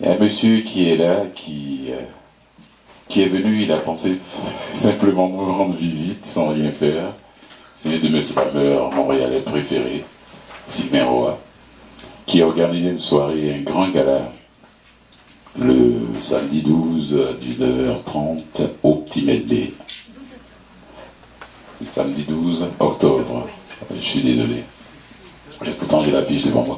Il y a un monsieur qui est là, qui est venu, il a pensé simplement me rendre visite sans rien faire. C'est l'un de mes slameurs montréalais préférés, Sylvain Roy, qui a organisé une soirée, un grand gala, le samedi 12 à 19h30 au Petit Medley. Le samedi 12 octobre. Je suis désolé. Pourtant, j'ai l'affiche devant moi.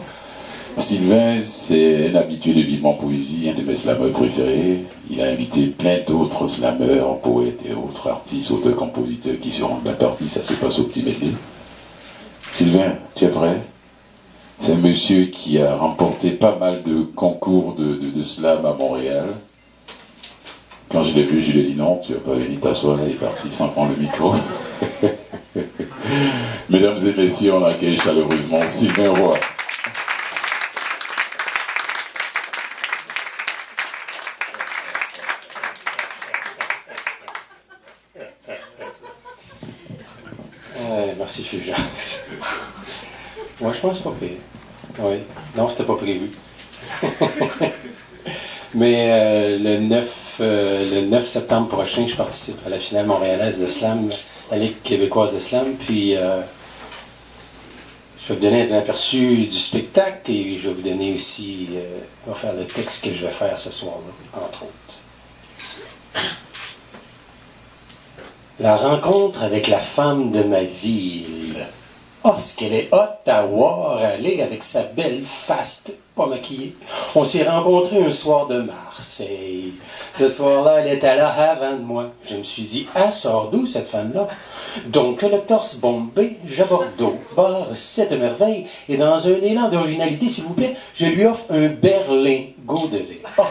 Sylvain, c'est un habitué de Vivement Poésie, un de mes slameurs préférés. Il a invité plein d'autres slameurs, poètes et autres artistes, auteurs, compositeurs qui seront de la partie. Ça se passe au Petit Medley. Sylvain, tu es prêt? C'est un monsieur qui a remporté pas mal de concours de slam à Montréal. Quand je l'ai vu, je lui ai dit non, tu vas pas venir t'asseoir là, il est parti sans prendre le micro. Mesdames et messieurs, on accueille chaleureusement Sylvain Roy. Merci Fulgence. Moi, je pense pas pire. Oui. Non, c'était pas prévu. Mais le 9 septembre prochain, je participe à la finale montréalaise de slam, la Ligue québécoise de slam. Puis, je vais vous donner un aperçu du spectacle et je vais vous donner aussi, on va faire le texte que je vais faire ce soir-là, entre autres. La rencontre avec la femme de ma ville. Oh, ce qu'elle est hot à voir aller avec sa belle face pas maquillée. On s'est rencontrés un soir de Marseille. Ce soir-là, elle était là avant de moi. Je me suis dit, ah, sort d'où cette femme-là? Donc, le torse bombé, j'aborde au bar cette merveille, et dans un élan d'originalité, s'il vous plaît, je lui offre un Berlin Godelais. Oh,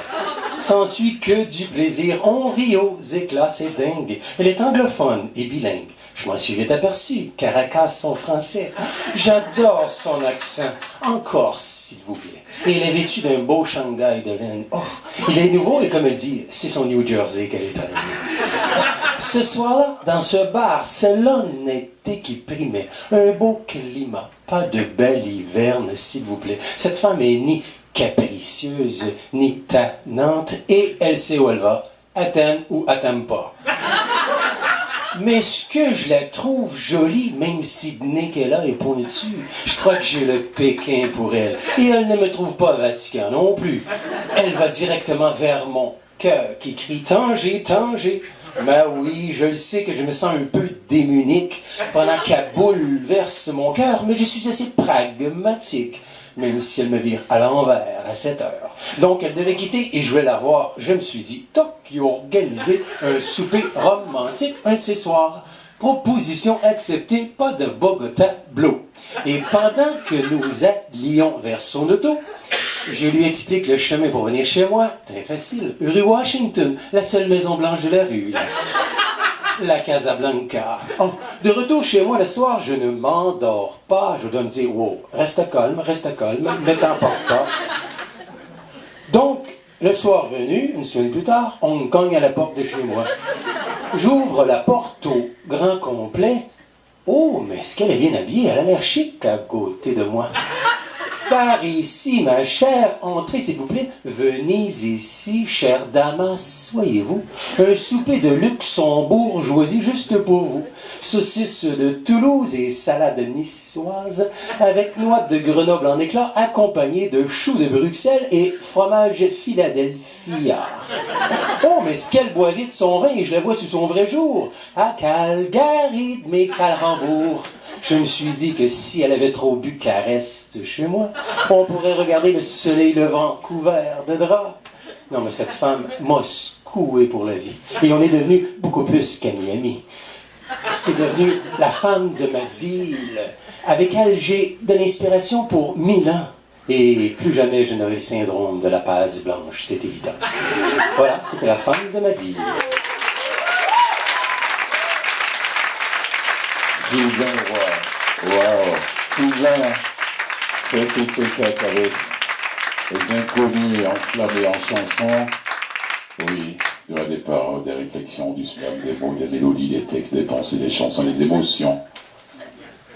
s'ensuit que du plaisir. On rit aux éclats, c'est dingue. Elle est anglophone et bilingue. Je m'en suis vite aperçu. Caracas, son français. J'adore son accent. En Corse, s'il vous plaît. Et elle est vêtue d'un beau Shanghai de laine. Oh, il est nouveau et comme elle dit, c'est son New Jersey qu'elle est allée. Ce soir-là, dans ce bar, c'est l'honnêteté qui primait. Un beau climat. Pas de belle hiverne, s'il vous plaît. Cette femme est ni capricieuse, ni tannante, et elle sait où elle va. Elle t'aime ou elle t'aime pas. Mais ce que je la trouve jolie, même si le nez qu'elle a est pointu, je crois que j'ai le Pékin pour elle. Et elle ne me trouve pas Vatican non plus. Elle va directement vers mon cœur qui crie « Tanger, Tanger ». Ben oui, je le sais que je me sens un peu démunique pendant qu'elle bouleverse mon cœur, mais je suis assez pragmatique, même si elle me vire à l'envers à 7 heures. Donc, elle devait quitter et je vais la voir. Je me suis dit, toc, ils ont organisé un souper romantique un de ces soirs. Proposition acceptée, pas de Bogota Blow. Et pendant que nous allions vers son auto, je lui explique le chemin pour venir chez moi. Très facile. Rue Washington, la seule maison blanche de la rue. La Casablanca. Oh, de retour chez moi le soir, je ne m'endors pas. Je dois me dire, wow, reste calme, ne t'emporte pas. Donc, le soir venu, une semaine plus tard, on me cogne à la porte de chez moi. J'ouvre la porte au grand complet. Oh, mais est-ce qu'elle est bien habillée? Elle a l'air chic à côté de moi. Par ici, ma chère, entrez s'il vous plaît. Venez ici, chère dame, soyez-vous. Un souper de Luxembourg choisi juste pour vous. Saucisses de Toulouse et salade niçoise avec noix de Grenoble en éclats accompagnées de choux de Bruxelles et fromage Philadelphia. Oh, mais ce qu'elle boit vite son vin et je la vois sous son vrai jour. À Calgary de mes Calembourg. Je me suis dit que si elle avait trop bu qu'elle reste chez moi, on pourrait regarder le soleil levant couvert de draps. Non, mais cette femme m'a secoué pour la vie. Et on est devenu beaucoup plus qu'amis. C'est devenu la femme de ma ville. Avec elle, j'ai de l'inspiration pour 1000 ans. Et plus jamais je n'aurai le syndrome de la passe blanche, c'est évident. Voilà, c'était la femme de ma ville. Sylvain Roy. Wow. Sylvain fait ce spectacle avec les inconnus en slam et en chanson. Oui, il y aura des paroles, des réflexions, du slam, des mots, des mélodies, des textes, des pensées, des chansons, des émotions.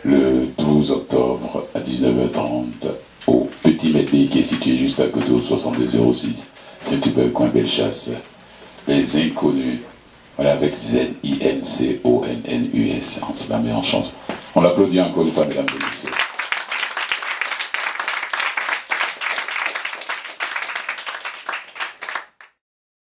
Le 12 octobre à 19h30 au Petit Medley qui est situé juste à côté au 6206. Saint-Hubert, coin Bellechasse. Les Inconnus. Voilà, avec Z-I-N-C-O-N-N-U-S. On se la met en chance. On l'applaudit encore une fois, mesdames et messieurs.